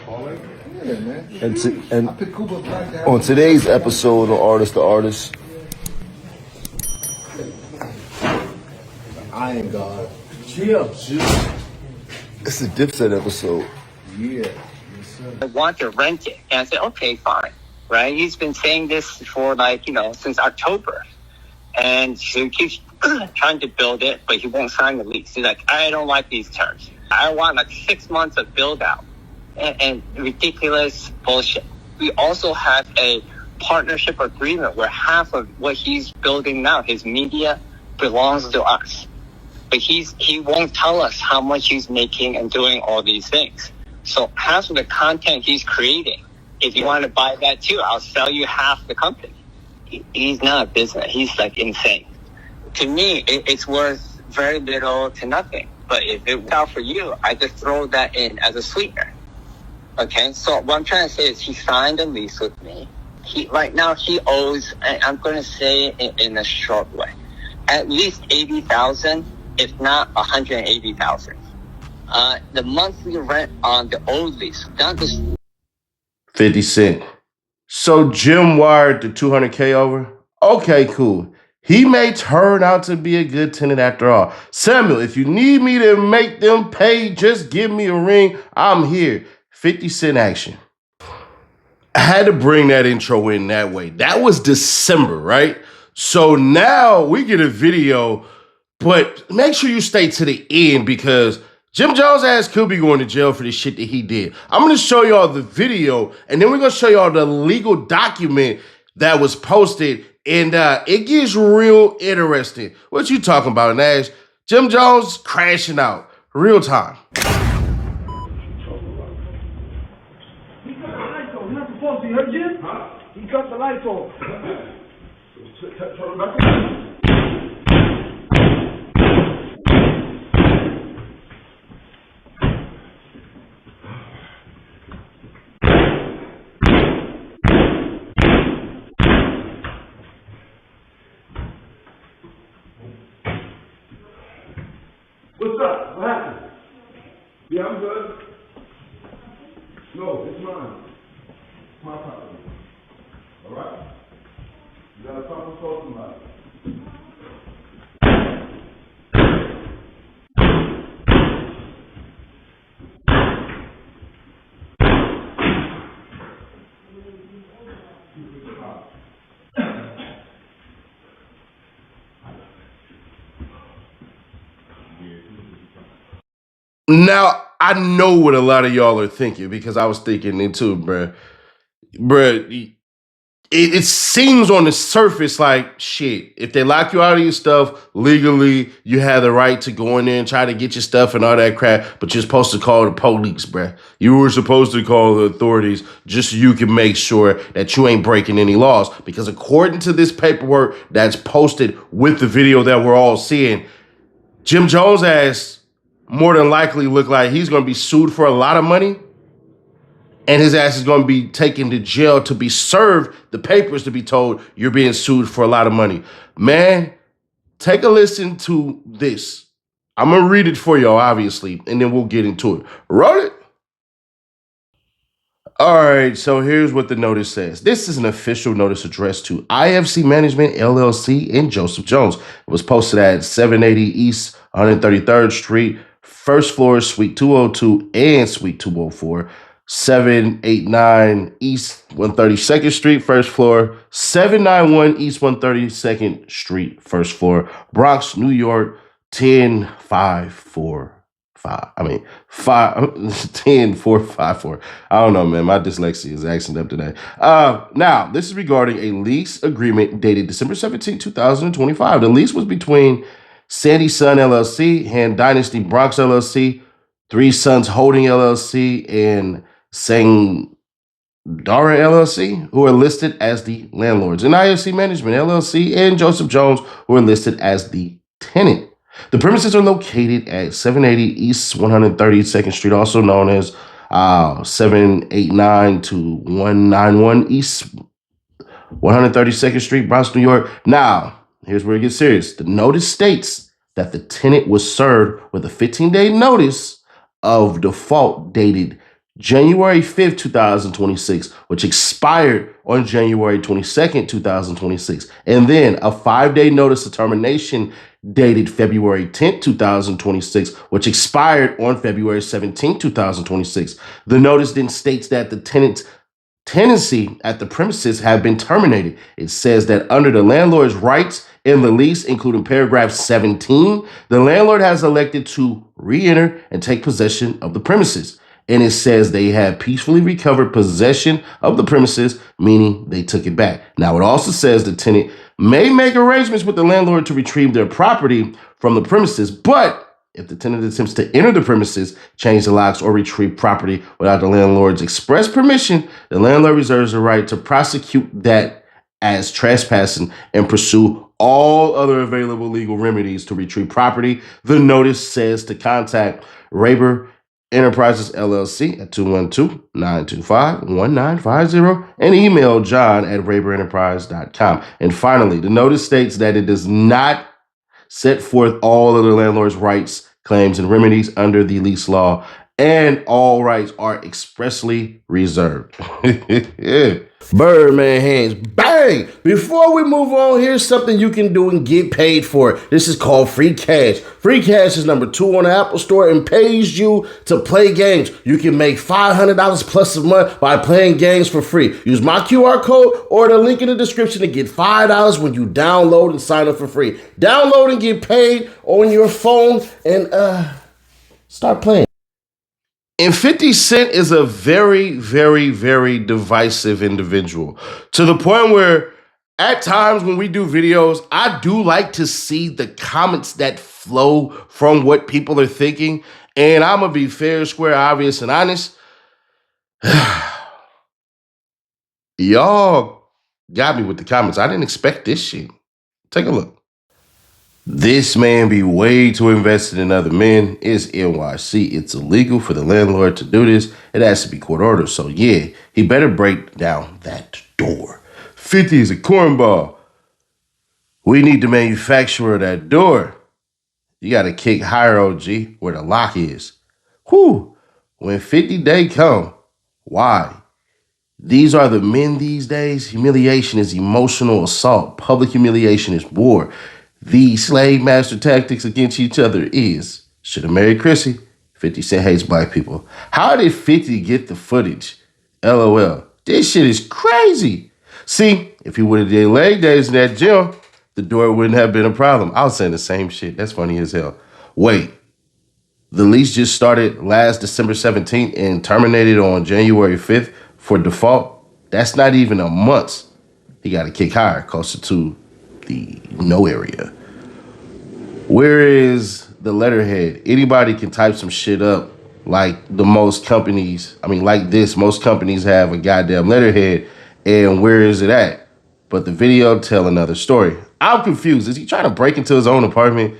Yeah, man. And on today's episode of Artist to Artist, Iron God. it's a Dipset episode. Yeah. I want to rent it. And I said, okay, fine. Right? He's been saying this for since October. And so he keeps trying to build it, but he won't sign the lease. He's like, I don't like these terms. I want 6 months of build out and ridiculous bullshit. We also have a partnership agreement where half of what he's building now, his media, belongs to us. But he won't tell us how much he's making and doing all these things. So half of the content he's creating, if you want to buy that too, I'll sell you half the company. He's not a business. He's insane. To me, it's worth very little to nothing. But if it works out for you, I just throw that in as a sweetener. Okay? So what I'm trying to say is he signed a lease with me. Right now he owes, I'm going to say it in a short way, at least $80,000, if not $180,000. The monthly rent on the old lease, not this 50 Cent. So Jim wired the 200K over? Okay, cool. He may turn out to be a good tenant after all. Samuel, if you need me to make them pay, just give me a ring. I'm here. 50 Cent action. I had to bring that intro in that way. That was December, right? So now we get a video, but make sure you stay to the end because Jim Jones' ass could be going to jail for the shit that he did. I'm going to show y'all the video, and then we're going to show y'all the legal document that was posted, and it gets real interesting. What you talking about, Nash? Jim Jones crashing out. Real time. He cut the lights off. You're not supposed to. You heard Jim? Huh? He cut the lights off. Turn back on. What's up? What happened? Yeah, I'm good. No, it's mine. It's my property. All right? You got a problem talking about it. Now, I know what a lot of y'all are thinking because I was thinking it too, bruh. It seems on the surface like, shit, if they lock you out of your stuff legally, you have the right to go in there and try to get your stuff and all that crap, but you're supposed to call the police, bruh. You were supposed to call the authorities just so you can make sure that you ain't breaking any laws. Because according to this paperwork that's posted with the video that we're all seeing, Jim Jones' ass more than likely look like he's going to be sued for a lot of money, and his ass is going to be taken to jail to be served the papers to be told you're being sued for a lot of money. Man, take a listen to this. I'm going to read it for y'all, obviously, and then we'll get into it. Roll it. All right, so here's what the notice says. This is an official notice addressed to IFC Management, LLC, and Joseph Jones. It was posted at 780 East 133rd Street, first floor, Suite 202 and Suite 204, 789 East 132nd Street, first floor, 791 East 132nd Street, first floor, Bronx, New York, 10454. I mean, 10454. I don't know, man. My dyslexia is acting up today. Now, this is regarding a lease agreement dated December 17, 2025. The lease was between Sandy Sun LLC, Han Dynasty Bronx LLC, Three Sons Holding LLC, and Sang Dara LLC, who are listed as the landlords, and IFC Management LLC and Joseph Jones, who are listed as the tenant. The premises are located at 780 East 132nd Street, also known as 789 to 191 East 132nd Street, Bronx, New York. Now, here's where it gets serious. The notice states that the tenant was served with a 15-day notice of default dated January 5th, 2026, which expired on January 22nd, 2026. And then a 5-day notice of termination dated February 10th, 2026, which expired on February 17th, 2026. The notice then states that the tenant's tenancy at the premises have been terminated. It says that under the landlord's rights in the lease, including paragraph 17, the landlord has elected to re-enter and take possession of the premises. And it says they have peacefully recovered possession of the premises, meaning they took it back. Now, it also says the tenant may make arrangements with the landlord to retrieve their property from the premises, but if the tenant attempts to enter the premises, change the locks, or retrieve property without the landlord's express permission, the landlord reserves the right to prosecute that as trespassing and pursue all other available legal remedies to retrieve property. The notice says to contact Raber Enterprises LLC at 212-925-1950 and email john@raberenterprise.com. And finally, the notice states that it does not set forth all of the landlord's rights, claims, and remedies under the lease law, and all rights are expressly reserved. Yeah. Birdman hands, bang! Before we move on, here's something you can do and get paid for. This is called free cash. Free cash is number 2 on the Apple Store and pays you to play games. You can make $500 plus a month by playing games for free. Use my QR code or the link in the description to get $5 when you download and sign up for free. Download and get paid on your phone and start playing. And 50 Cent is a very, very, very divisive individual, to the point where at times when we do videos, I do like to see the comments that flow from what people are thinking. And I'm going to be fair, square, obvious, and honest. Y'all got me with the comments. I didn't expect this shit. Take a look. This man be way too invested in other men. It's NYC. It's illegal for the landlord to do this. It has to be court ordered. So yeah, he better break down that door. 50 is a cornball. We need the manufacturer of that door. You got to kick higher, OG, where the lock is. Whew. When 50 day come, why? These are the men these days. Humiliation is emotional assault. Public humiliation is war. The slave master tactics against each other is, should have married Chrissy. 50 Cent hates black people. How did 50 get the footage? LOL. This shit is crazy. See, if he would have did leg days in that gym, the door wouldn't have been a problem. I was saying the same shit. That's funny as hell. Wait, the lease just started last December 17th and terminated on January 5th for default. That's not even a month. He got to kick higher, closer to the no area. Where is the letterhead? Anybody can type some shit up like most companies have a goddamn letterhead, and where is it at? But the video tell another story. I'm confused. Is he trying to break into his own apartment?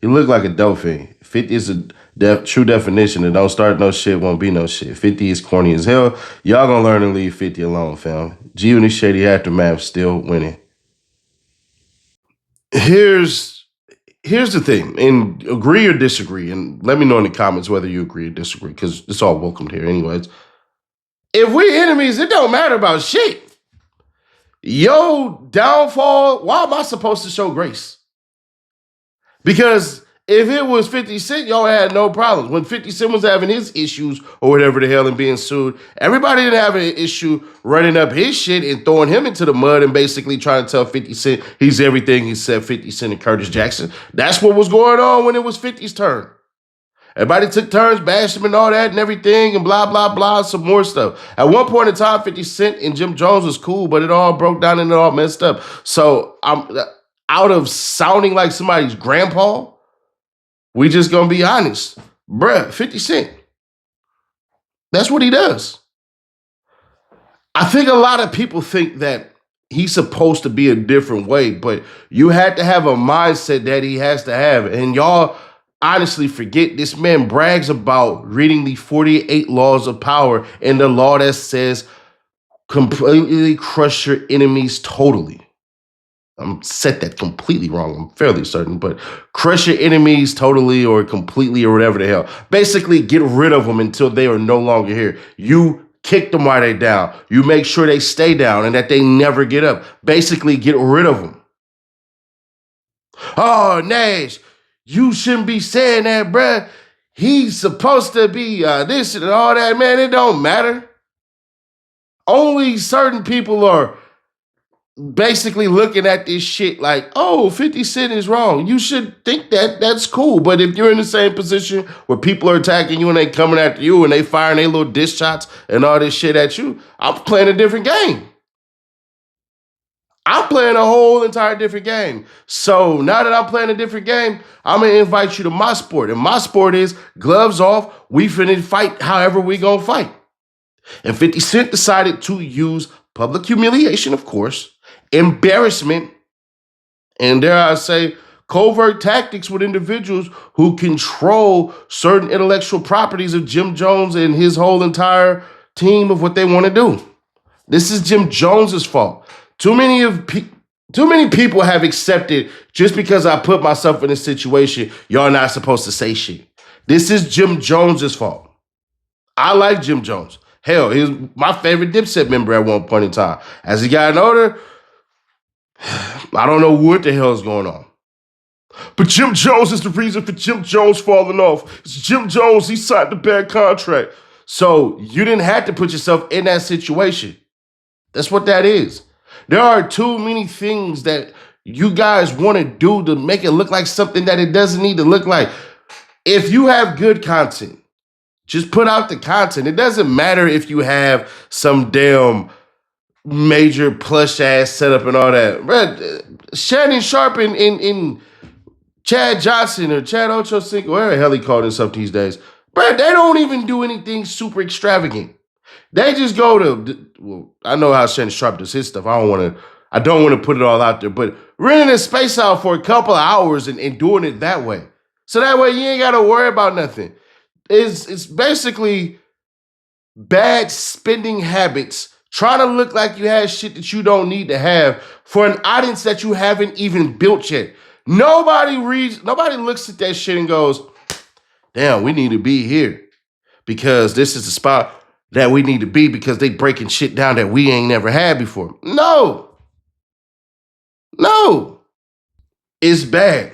He look like a dope fiend. 50 is a true definition of don't start no shit, won't be no shit. 50 is corny as hell. Y'all gonna learn to leave 50 alone, fam. G-Unit Shady Aftermath still winning. Here's the thing, and agree or disagree, and let me know in the comments whether you agree or disagree, because it's all welcomed here anyways. If we enemies, it don't matter about shit. Yo, downfall, why am I supposed to show grace? Because if it was 50 Cent, y'all had no problems. When 50 Cent was having his issues or whatever the hell and being sued, everybody didn't have an issue running up his shit and throwing him into the mud and basically trying to tell 50 Cent he's everything he said 50 Cent and Curtis Jackson. That's what was going on when it was 50's turn. Everybody took turns, bashed him and all that and everything and blah, blah, blah, some more stuff. At one point in time, 50 Cent and Jim Jones was cool, but it all broke down and it all messed up. So I'm out of sounding like somebody's grandpa, we just gonna be honest. Bruh, 50 Cent. That's what he does. I think a lot of people think that he's supposed to be a different way, but you had to have a mindset that he has to have. And y'all honestly forget this man brags about reading the 48 laws of power and the law that says completely crush your enemies totally. I'm said that completely wrong. I'm fairly certain, but crush your enemies totally or completely or whatever the hell. Basically, get rid of them until they are no longer here. You kick them while they're down. You make sure they stay down and that they never get up. Basically, get rid of them. Oh, Nash, you shouldn't be saying that, bruh. He's supposed to be this and all that, man. It don't matter. Only certain people are basically looking at this shit like, oh, 50 Cent is wrong. You should think that that's cool. But if you're in the same position where people are attacking you and they coming after you and they firing their little diss shots and all this shit at you, I'm playing a different game. I'm playing a whole entire different game. So now that I'm playing a different game, I'm going to invite you to my sport. And my sport is gloves off. We finna fight however we gonna fight. And 50 Cent decided to use public humiliation, of course, embarrassment, and dare I say, covert tactics with individuals who control certain intellectual properties of Jim Jones and his whole entire team of what they want to do. This is Jim Jones's fault. Too many people have accepted just because I put myself in a situation, y'all not supposed to say shit. This is Jim Jones's fault. I like Jim Jones. Hell, he was my favorite Dipset member at one point in time. As he got older, I don't know what the hell is going on. But Jim Jones is the reason for Jim Jones falling off. It's Jim Jones, he signed the bad contract. So you didn't have to put yourself in that situation. That's what that is. There are too many things that you guys want to do to make it look like something that it doesn't need to look like. If you have good content, just put out the content. It doesn't matter if you have some damn major plush ass setup and all that. Bruh, Shannon Sharp and Chad Johnson or Chad Ochocinco, whatever the hell he called himself these days, bruh, they don't even do anything super extravagant. They just go to, well, I know how Shannon Sharp does his stuff. I don't want to put it all out there, but renting a space out for a couple of hours and doing it that way. So that way you ain't got to worry about nothing. It's basically bad spending habits, trying to look like you have shit that you don't need to have for an audience that you haven't even built yet. Nobody looks at that shit and goes, damn, we need to be here because this is the spot that we need to be because they breaking shit down that we ain't never had before. No. It's bad.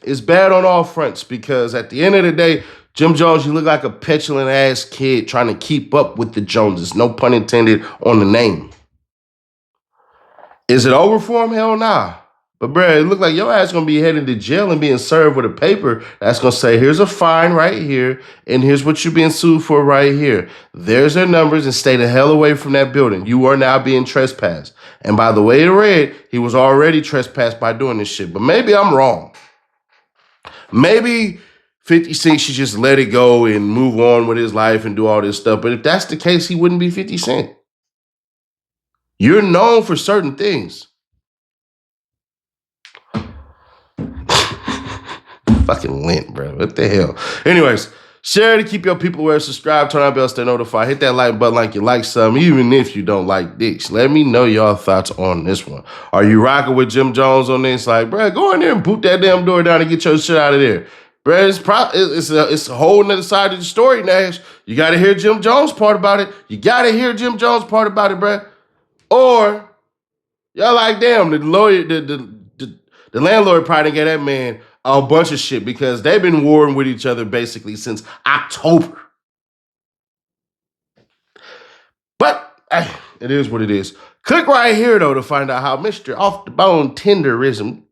It's bad on all fronts because at the end of the day, Jim Jones, you look like a petulant ass kid trying to keep up with the Joneses. No pun intended on the name. Is it over for him? Hell nah. But bruh, it look like your ass gonna be headed to jail and being served with a paper that's gonna say, here's a fine right here, and here's what you're being sued for right here. There's their numbers, and stay the hell away from that building. You are now being trespassed. And by the way it read, he was already trespassed by doing this shit. But maybe I'm wrong. Maybe 50 Cent should just let it go and move on with his life and do all this stuff. But if that's the case, he wouldn't be 50 Cent. You're known for certain things. Fucking lint, bro. What the hell? Anyways, share to keep your people aware. Subscribe, turn on bell, stay notified. Hit that like button like you like something, even if you don't like dicks. Let me know your thoughts on this one. Are you rocking with Jim Jones on this? Like, bro, go in there and boot that damn door down and get your shit out of there. Bro, it's a whole nother side of the story, Nash. You got to hear Jim Jones part about it. Bro. Or y'all like, damn, the lawyer, the landlord probably gave that man a bunch of shit because they've been warring with each other basically since October. But it is what it is. Click right here, though, to find out how Mr. Off the Bone tenderism.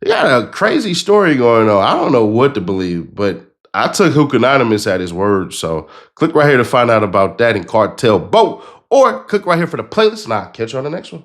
He got a crazy story going on. I don't know what to believe, but I took Hook Anonymous at his word. So click right here to find out about that in Cartel Boat, or click right here for the playlist, and I'll catch you on the next one.